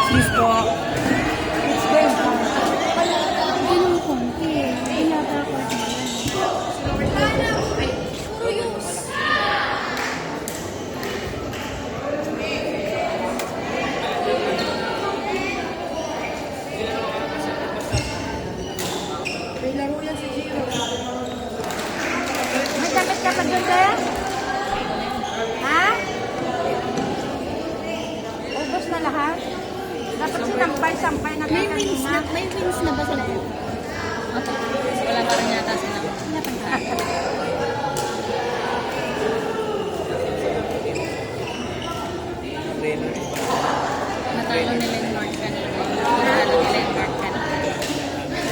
Please po. Ganun konti eh. Hindi yata ako may damit ka pa doon, sir? Ha? Ubos na lahat? Dapat sinampay-sampay na may wings na ba sila? Wala pa rin yata sila. Natalo nila yung North kanina. Natalo nila yung North kanina.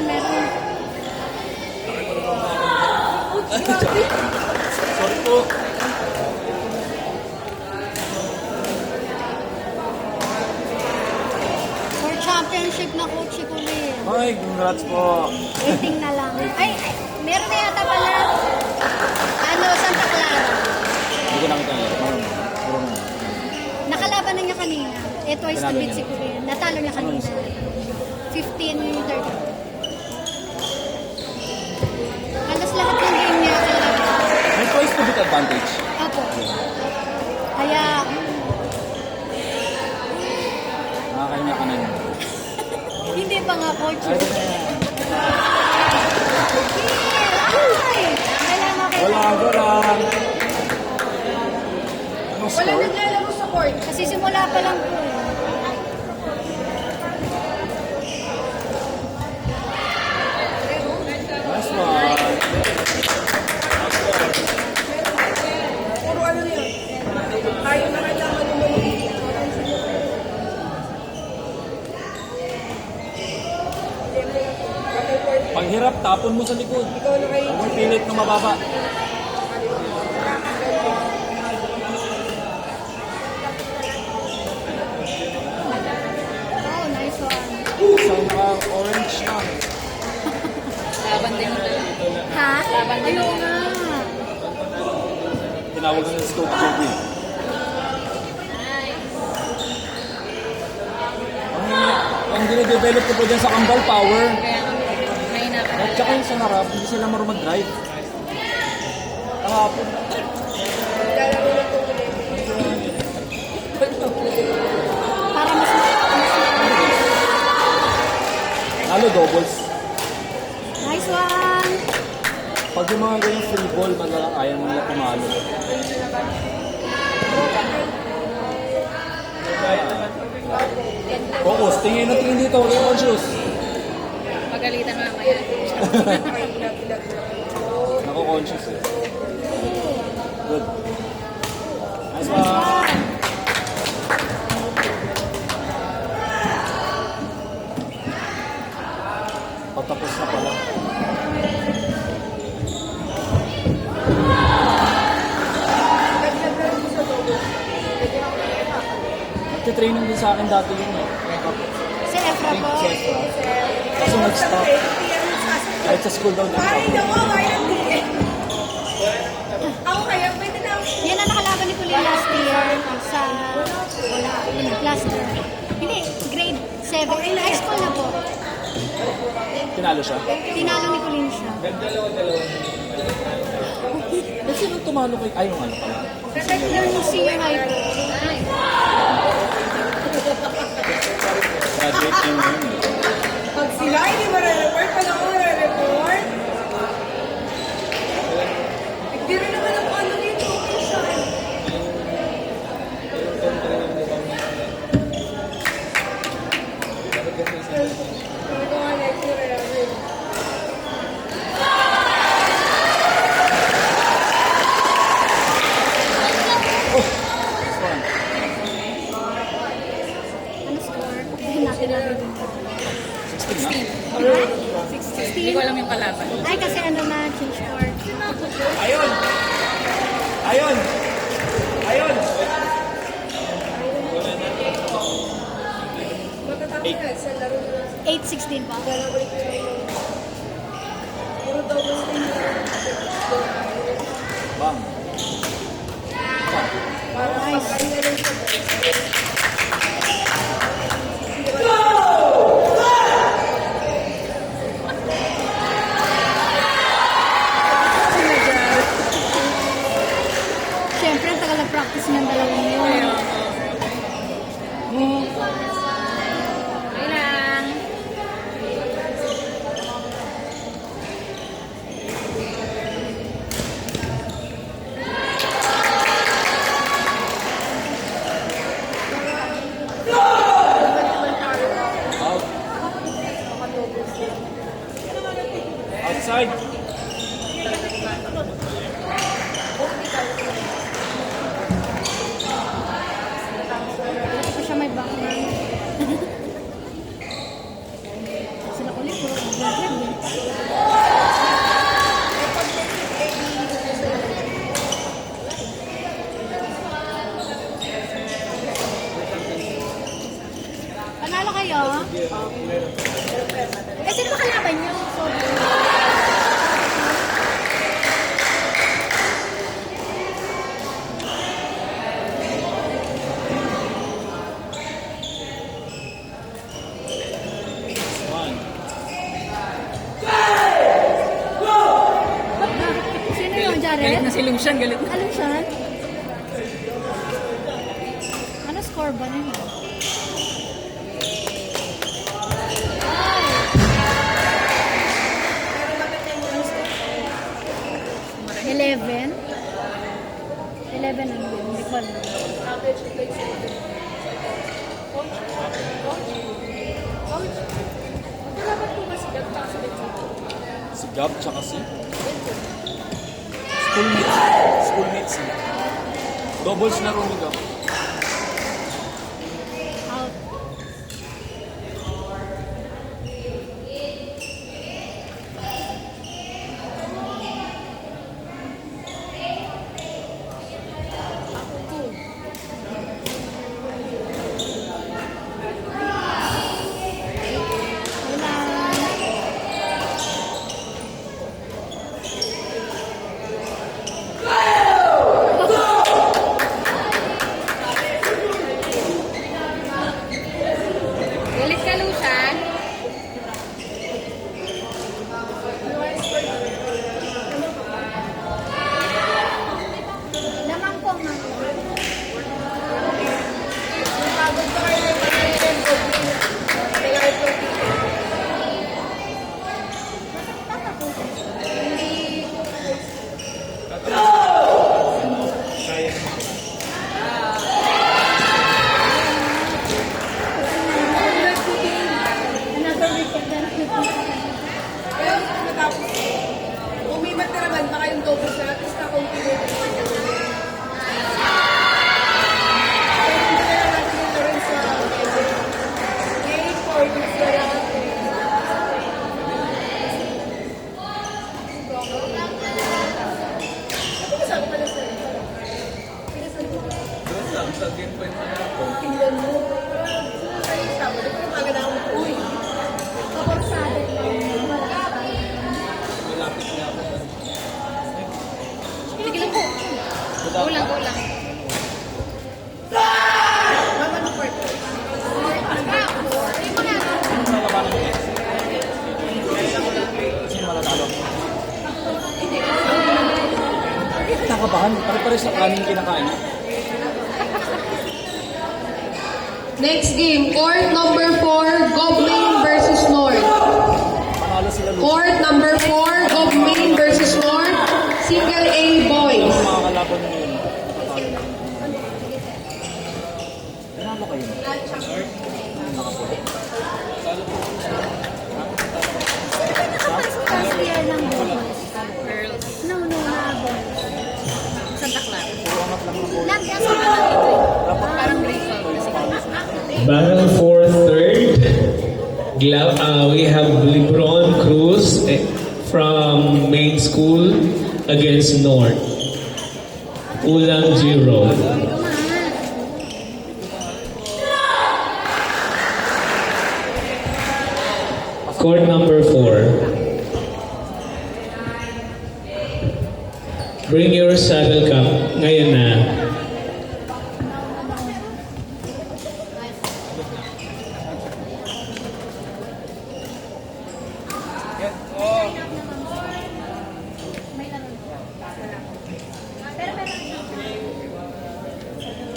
Meron. Sorry po. For championship na coach ko rin. Ay, congrats po. Waiting na lang. Ay, meron na yata pala. Santa Clara. Hindi ko nakita yun. Nakalaban na niya kanina. Twice to Panalo beat niya. si Kuya. Natalo niya kanina. 15-30. Halos lahat ng game niya talaga. May twice to beat advantage. Opo. Kaya, Nakakahinga ka na yun. hindi pa nga coach. Ay, Ay! Kailangan wala. Anong score? Kasi simula pa lang po. Nice one. Paghirap, tapon mo sa likod. Huwag mong pilit na mababa. Oh, nice one. Isang orange na. Laban din nila. Ha? Laban din Ayaw nila. nga. Tinawag na ng scope jogging. Ang dinidevelop ko po dyan sa Kambal Power. Kaya mahina pa. At saka yung sa harap, hindi sila marunong mag-drive. Kahapon. Para mas Lalo doubles. nice one. Pag yung mga ganyang free ball, madalang ayaw nila tumalo. Focus, tingin na tingin dito, huwag yung conscious. Pagalitan mamaya. Nako-conscious eh. Good. Nice one. Patapos na pala. Nagtitraining din sa akin dati yun eh. Si Efra po. Kaso nag-stop. Kahit sa school daw nag-stop. Yan ang nakalaban ni Kulin last year sa last year. Hindi, grade 7. High school na po. Tinalo siya. Tinalo ni Kulin siya. Kasi nung tumalo kay... Ay, yung ano pala. Yung senior high po. Graduate yung yun. Pag sila hindi ma-report, paano ko ma-report? Hindi rin naman ang ano dito. Sabi ko nga lecture eh. This one. Ano score? Hindi natin natin. 16. Hindi ko alam yung kalaban. Ay, kasi ano na, change score. Ayun! Ayun! Ayun! Matatapos na sa laro na. 8-16 pa. Puro doubles din na. Bang! Parang pagkain na rin siya. Siyempre, ang tagal na-practice ng dalawang yun. Okay lang. Out. Outside. Hindi pa siya may background. Sila ulit, puro mag-grab eh. Panalo kayo? Eh, sino ba kalaban niyo? One. Sino yun, Jared? Galit na si Lucian, galit na. Alam siya? Ano score ba niya? Ay. 11? 11 ang yun, hindi ko alam. Si Gab tsaka si... Schoolmates. Schoolmates niya. Doubles na rin ni Gab. Out. Wala. pa rin sa kanin kinakain niya. Next game, court number 4, Gobmain versus North. Panalo sila Lucio. Court number 4, Gobmain versus North. Single A boys. Mga kalaban nyo yun. Panalo kayo. Last year ng boys. Girls. No, na boys. Santa Clara. Puro angat lang ng bola. Nag-asa ka lang ito eh. Parang grade 12. Battle for third. We have Lebron Cruz from main school against North. Ulang Zero. Court number 4. Bring your saddle cup ngayon na.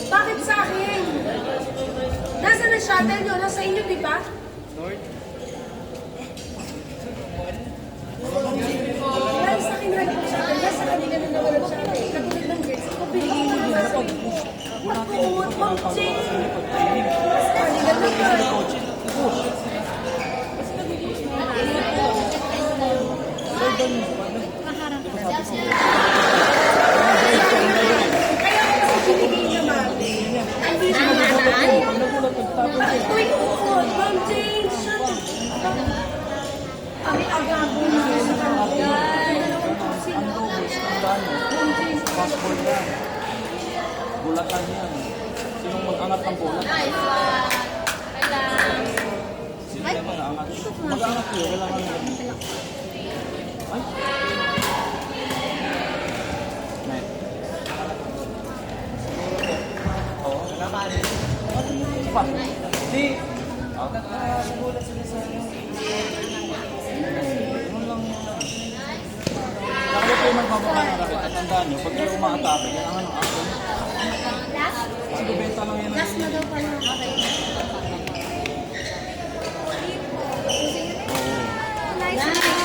Bakit sa akin? Nasaan ang shuttle nyo? Nasa inyo, di ba? Dahil sa akin hanap ang shuttle. Nasa kanila na nawalan shuttle. Katulad ng girls. Ako binigay mo naman sa inyo. Pagkuot, mag-change. Nasa kanila naman. Kaharap. Kaya ako kasi binigay naman. Hindi na Uy, uot, mag-change. Kami agago na sa kanila. Fastball yan. Bulatan yan. Sinong mag-angat ng bola? Sino yan mag-angat? Mag-angat yun. Kailangan nila. Ay. Net. Oo. Pa. Di. Sugulat sila sa ano. Ganun lang yun. Kaya kayo magbabaka ng racket at tandaan nyo, pag kayo umaatake, kailangan ng action. Last? Kasi benta lang yan. Last na daw pala. Okay. Nice.